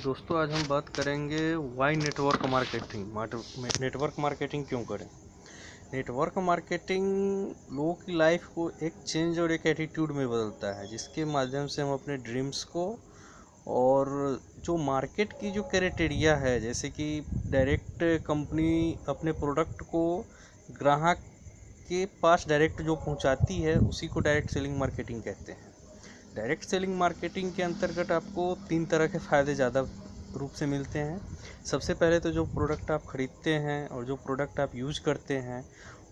दोस्तों आज हम बात करेंगे why network marketing. Network marketing क्यों करें। नेटवर्क मार्केटिंग लोगों की लाइफ को एक चेंज और एक एटीट्यूड में बदलता है, जिसके माध्यम से हम अपने ड्रीम्स को और जो मार्केट की जो क्राइटेरिया है, जैसे कि डायरेक्ट कंपनी अपने प्रोडक्ट को ग्राहक के पास डायरेक्ट जो पहुंचाती है उसी को डायरेक्ट सेलिंग मार्केटिंग कहते हैं। डायरेक्ट सेलिंग मार्केटिंग के अंतर्गत आपको 3 तरह के फ़ायदे ज़्यादा रूप से मिलते हैं। सबसे पहले तो जो प्रोडक्ट आप ख़रीदते हैं और जो प्रोडक्ट आप यूज करते हैं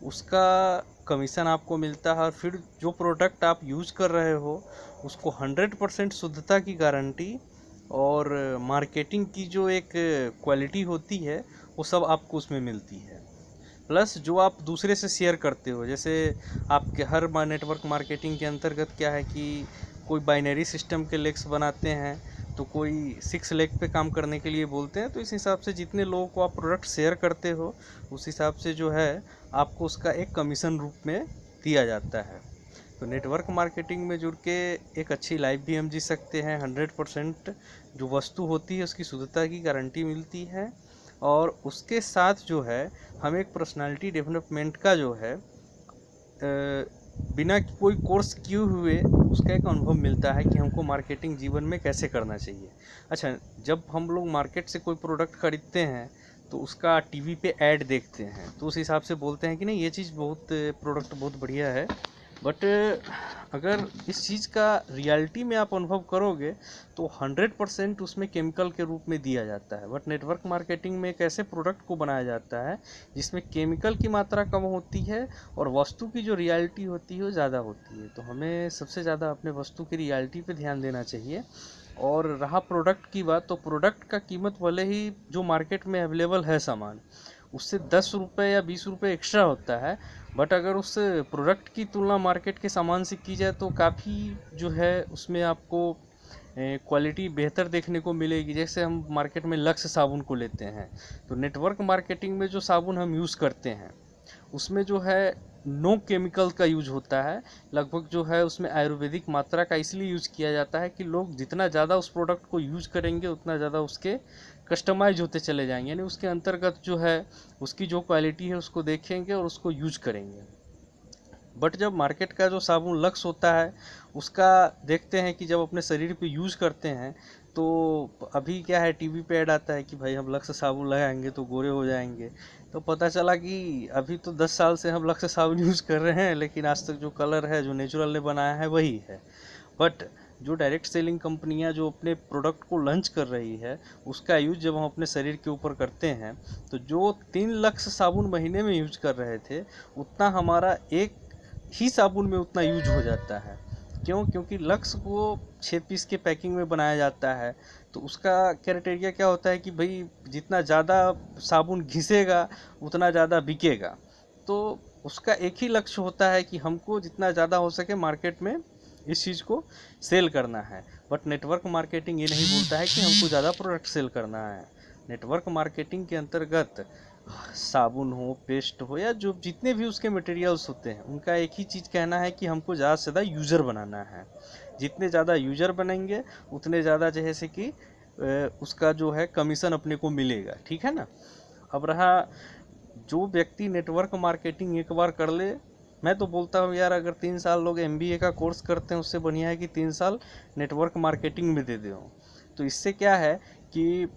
उसका कमीशन आपको मिलता है, और फिर जो प्रोडक्ट आप यूज कर रहे हो उसको 100% शुद्धता की गारंटी और मार्केटिंग की जो एक क्वालिटी होती है वो सब आपको उसमें मिलती है। प्लस जो आप दूसरे से शेयर करते हो, जैसे आपके हर नेटवर्क मार्केटिंग के अंतर्गत क्या है कि कोई बाइनरी सिस्टम के लेग्स बनाते हैं, तो कोई 6 लेग पे काम करने के लिए बोलते हैं, तो इस हिसाब से जितने लोगों को आप प्रोडक्ट शेयर करते हो उस हिसाब से जो है आपको उसका एक कमीशन रूप में दिया जाता है। तो नेटवर्क मार्केटिंग में जुड़ के एक अच्छी लाइफ भी हम जी सकते हैं। 100% जो वस्तु होती है उसकी शुद्धता की गारंटी मिलती है, और उसके साथ जो है हमें एक पर्सनालिटी डेवलपमेंट का जो है बिना कोई कोर्स किए हुए उसका एक अनुभव मिलता है कि हमको मार्केटिंग जीवन में कैसे करना चाहिए। अच्छा, जब हम लोग मार्केट से कोई प्रोडक्ट खरीदते हैं तो उसका टीवी पे ऐड देखते हैं, तो उस हिसाब से बोलते हैं कि नहीं ये चीज़ प्रोडक्ट बहुत बढ़िया है। बट अगर इस चीज़ का रियलिटी में आप अनुभव करोगे तो 100% उसमें केमिकल के रूप में दिया जाता है। बट नेटवर्क मार्केटिंग में एक ऐसे प्रोडक्ट को बनाया जाता है जिसमें केमिकल की मात्रा कम होती है और वस्तु की जो रियलिटी होती है वो ज़्यादा होती है। तो हमें सबसे ज़्यादा अपने वस्तु की रियलिटी पे ध्यान देना चाहिए। और रहा प्रोडक्ट की बात, तो प्रोडक्ट का कीमत भले ही जो मार्केट में अवेलेबल है सामान उससे 10 रुपये या 20 रुपये एक्स्ट्रा होता है, बट अगर उस प्रोडक्ट की तुलना मार्केट के सामान से की जाए तो काफ़ी जो है उसमें आपको क्वालिटी बेहतर देखने को मिलेगी। जैसे हम मार्केट में लक्स साबुन को लेते हैं, तो नेटवर्क मार्केटिंग में जो साबुन हम यूज़ करते हैं उसमें जो है नो केमिकल का यूज होता है। लगभग जो है उसमें आयुर्वेदिक मात्रा का इसलिए यूज़ किया जाता है कि लोग जितना ज़्यादा उस प्रोडक्ट को यूज करेंगे उतना ज़्यादा उसके कस्टमाइज होते चले जाएंगे, यानी उसके अंतर्गत जो है उसकी जो क्वालिटी है उसको देखेंगे और उसको यूज करेंगे। बट जब मार्केट का जो साबुन लक्स होता है उसका देखते हैं कि जब अपने शरीर पे यूज़ करते हैं तो अभी क्या है टीवी पे ऐड आता है कि भाई हम लक्स साबुन लगाएंगे तो गोरे हो जाएंगे। तो पता चला कि अभी तो 10 साल से हम लक्स साबुन यूज़ कर रहे हैं, लेकिन आज तक जो कलर है जो नेचुरल ने बनाया है वही है। बट जो डायरेक्ट सेलिंग कंपनियां जो अपने प्रोडक्ट को लॉन्च कर रही है उसका यूज़ जब हम अपने शरीर के ऊपर करते हैं तो जो 3 लक्स साबुन महीने में यूज कर रहे थे उतना हमारा एक ही साबुन में उतना यूज हो जाता है। क्यों? क्योंकि लक्स को 6 पीस के पैकिंग में बनाया जाता है। तो उसका क्राइटेरिया क्या होता है कि भाई जितना ज़्यादा साबुन घिसेगा उतना ज़्यादा बिकेगा। तो उसका एक ही लक्ष्य होता है कि हमको जितना ज़्यादा हो सके मार्केट में इस चीज़ को सेल करना है। बट नेटवर्क मार्केटिंग ये नहीं बोलता है कि हमको ज़्यादा प्रोडक्ट सेल करना है। नेटवर्क मार्केटिंग के अंतर्गत साबुन हो, पेस्ट हो, या जो जितने भी उसके मटेरियल्स होते हैं उनका एक ही चीज़ कहना है कि हमको ज़्यादा से ज़्यादा यूज़र बनाना है। जितने ज़्यादा यूज़र बनेंगे उतने ज़्यादा जैसे कि उसका जो है कमीशन अपने को मिलेगा। ठीक है ना। अब रहा जो व्यक्ति नेटवर्क मार्केटिंग एक बार कर ले, मैं तो बोलता हूँ यार अगर 3 साल लोग MBA का कोर्स करते हैं उससे बढ़िया है कि 3 साल नेटवर्क मार्केटिंग में दे दे हो। तो इससे क्या है कि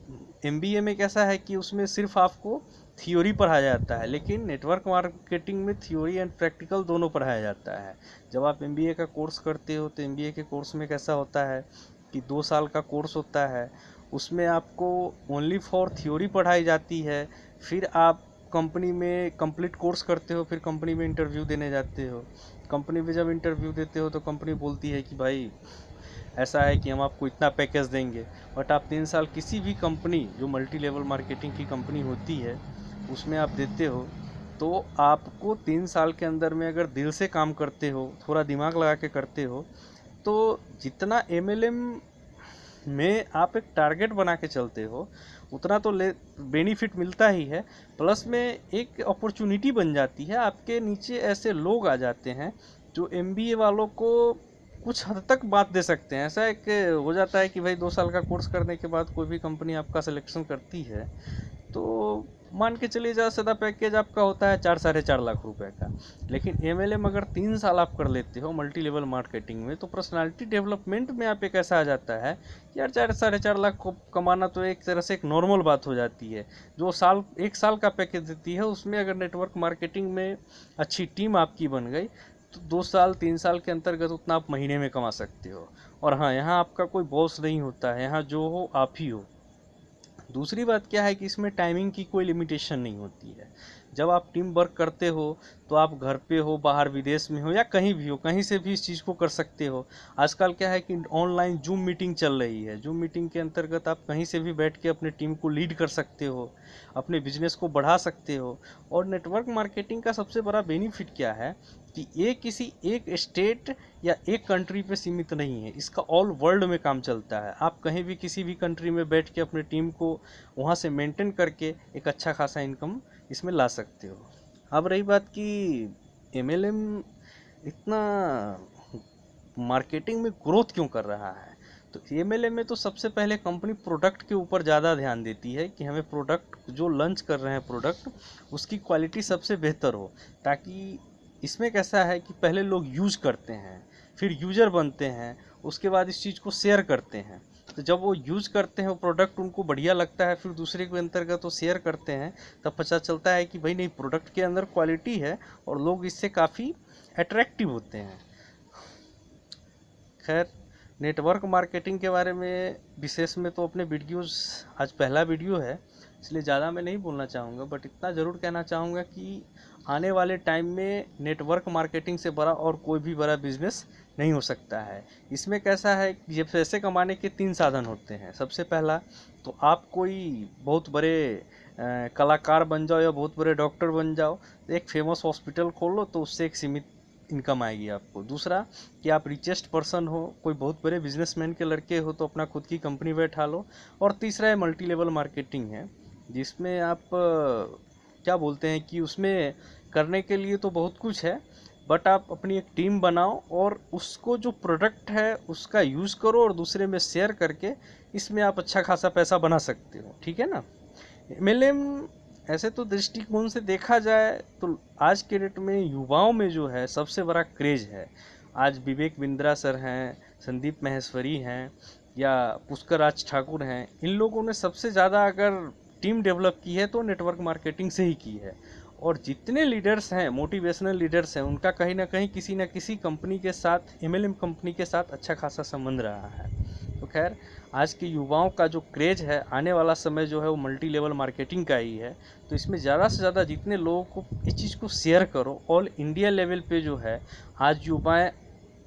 MBA में कैसा है कि उसमें सिर्फ आपको थियोरी पढ़ाया जाता है, लेकिन नेटवर्क मार्केटिंग में थियोरी एंड प्रैक्टिकल दोनों पढ़ाया जाता है। जब आप MBA का कोर्स करते हो तो MBA के कोर्स में कैसा होता है कि 2 साल का कोर्स होता है, उसमें आपको ओनली फॉर थियोरी पढ़ाई जाती है। फिर आप कंपनी में कंप्लीट कोर्स करते हो, फिर कंपनी में इंटरव्यू देने जाते हो। कंपनी में जब इंटरव्यू देते हो तो कंपनी बोलती है कि भाई ऐसा है कि हम आपको इतना पैकेज देंगे। बट आप 3 साल किसी भी कंपनी जो मल्टी लेवल मार्केटिंग की कंपनी होती है उसमें आप देते हो, तो आपको 3 साल के अंदर में अगर दिल से काम करते हो, थोड़ा दिमाग लगा के करते हो, तो जितना MLM में आप एक टारगेट बना के चलते हो उतना तो बेनिफिट मिलता ही है, प्लस में एक अपॉर्चुनिटी बन जाती है। आपके नीचे ऐसे लोग आ जाते हैं जो MBA वालों को कुछ हद तक बात दे सकते हैं। ऐसा एक हो जाता है कि भाई 2 साल का कोर्स करने के बाद कोई भी कंपनी आपका सिलेक्शन करती है तो मान के चलिए ज़्यादा से ज़्यादा पैकेज आपका होता है 4-4.5 लाख रुपए का। लेकिन MLM अगर 3 साल आप कर लेते हो मल्टी लेवल मार्केटिंग में, तो पर्सनालिटी डेवलपमेंट में आप एक ऐसा आ जाता है कि यार 4-4.5 लाख को कमाना तो एक तरह से एक नॉर्मल बात हो जाती है। जो 1 साल का पैकेज देती है उसमें अगर नेटवर्क मार्केटिंग में अच्छी टीम आपकी बन गई तो 2 साल 3 साल के अंतर्गत उतना आप महीने में कमा सकते हो। और हाँ, यहाँ आपका कोई बॉस नहीं होता है, यहाँ जो हो आप ही हो। दूसरी बात क्या है कि इसमें टाइमिंग की कोई लिमिटेशन नहीं होती है। जब आप टीम वर्क करते हो तो आप घर पे हो, बाहर विदेश में हो या कहीं भी हो, कहीं से भी इस चीज़ को कर सकते हो। आजकल क्या है कि ऑनलाइन जूम मीटिंग चल रही है। जूम मीटिंग के अंतर्गत आप कहीं से भी बैठ के अपने टीम को लीड कर सकते हो, अपने बिजनेस को बढ़ा सकते हो। और नेटवर्क मार्केटिंग का सबसे बड़ा बेनिफिट क्या है कि ये किसी एक स्टेट या एक कंट्री पे सीमित नहीं है, इसका ऑल वर्ल्ड में काम चलता है। आप कहीं भी किसी भी कंट्री में बैठ के अपने टीम को वहाँ से मेंटेन करके एक अच्छा खासा इनकम इसमें ला सकते हो। अब रही बात कि MLM इतना मार्केटिंग में ग्रोथ क्यों कर रहा है, तो MLM में तो सबसे पहले कंपनी प्रोडक्ट के ऊपर ज़्यादा ध्यान देती है कि हमें प्रोडक्ट जो लॉन्च कर रहे हैं प्रोडक्ट उसकी क्वालिटी सबसे बेहतर हो। ताकि इसमें कैसा है कि पहले लोग यूज करते हैं, फिर यूजर बनते हैं, उसके बाद इस चीज़ को शेयर करते हैं। तो जब वो यूज करते हैं वो प्रोडक्ट उनको बढ़िया लगता है, फिर दूसरे के अंतर्गत वो शेयर करते हैं, तब पता चलता है कि भाई नहीं, प्रोडक्ट के अंदर क्वालिटी है और लोग इससे काफ़ी अट्रैक्टिव होते हैं। खैर, नेटवर्क मार्केटिंग के बारे में विशेष में तो अपने वीडियोस, आज पहला वीडियो है इसलिए ज़्यादा मैं नहीं बोलना चाहूँगा, बट इतना ज़रूर कहना चाहूँगा कि आने वाले टाइम में नेटवर्क मार्केटिंग से बड़ा और कोई भी बड़ा बिजनेस नहीं हो सकता है। इसमें कैसा है कि ये पैसे कमाने के 3 साधन होते हैं। सबसे पहला तो आप कोई बहुत बड़े कलाकार बन जाओ या बहुत बड़े डॉक्टर बन जाओ, एक फेमस हॉस्पिटल खोल लो तो उससे एक सीमित इनकम आएगी आपको। दूसरा कि आप रिचेस्ट पर्सन हो, कोई बहुत बड़े बिजनेसमैन के लड़के हो तो अपना खुद की कंपनी बैठा लो। और तीसरा है मल्टी लेवल मार्केटिंग है, जिसमें आप क्या बोलते हैं कि उसमें करने के लिए तो बहुत कुछ है, बट आप अपनी एक टीम बनाओ और उसको जो प्रोडक्ट है उसका यूज़ करो और दूसरे में शेयर करके इसमें आप अच्छा खासा पैसा बना सकते हो। ठीक है ना। MLM ऐसे तो दृष्टिकोण से देखा जाए तो आज के डेट में युवाओं में जो है सबसे बड़ा क्रेज है। आज विवेक बिंद्रा सर हैं, संदीप माहेश्वरी हैं या पुष्कर राज ठाकुर हैं, इन लोगों ने सबसे ज़्यादा अगर टीम डेवलप की है तो नेटवर्क मार्केटिंग से ही की है। और जितने लीडर्स हैं, मोटिवेशनल लीडर्स हैं, उनका कहीं ना कहीं किसी न किसी कंपनी के साथ, MLM कंपनी के साथ अच्छा खासा संबंध रहा है। तो खैर, आज के युवाओं का जो क्रेज है, आने वाला समय जो है वो मल्टी लेवल मार्केटिंग का ही है। तो इसमें ज़्यादा से ज़्यादा जितने लोगों को इस चीज़ को शेयर करो, ऑल इंडिया लेवल पे जो है आज युवाएं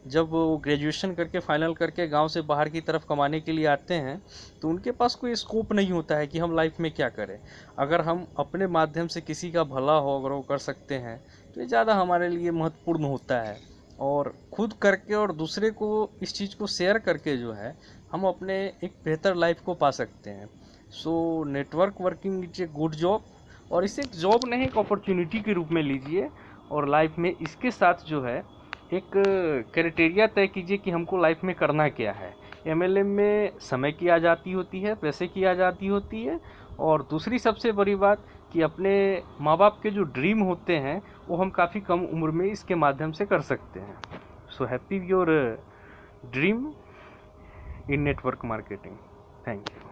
जब वो ग्रेजुएशन करके फाइनल करके गांव से बाहर की तरफ कमाने के लिए आते हैं तो उनके पास कोई स्कोप नहीं होता है कि हम लाइफ में क्या करें। अगर हम अपने माध्यम से किसी का भला हो अगर वो कर सकते हैं तो ये ज़्यादा हमारे लिए महत्वपूर्ण होता है। और खुद करके और दूसरे को इस चीज़ को शेयर करके जो है हम अपने एक बेहतर लाइफ को पा सकते हैं। So network working is a good job, और इसे एक जॉब नहीं, एक अपॉर्चुनिटी के रूप में लीजिए और लाइफ में इसके साथ जो है एक क्राइटेरिया तय कीजिए कि हमको लाइफ में करना क्या है। MLM में समय की आज़ादी होती है, पैसे की आज़ादी होती है, और दूसरी सबसे बड़ी बात कि अपने माँ बाप के जो ड्रीम होते हैं वो हम काफ़ी कम उम्र में इसके माध्यम से कर सकते हैं। So happy your dream in network marketing. Thank you.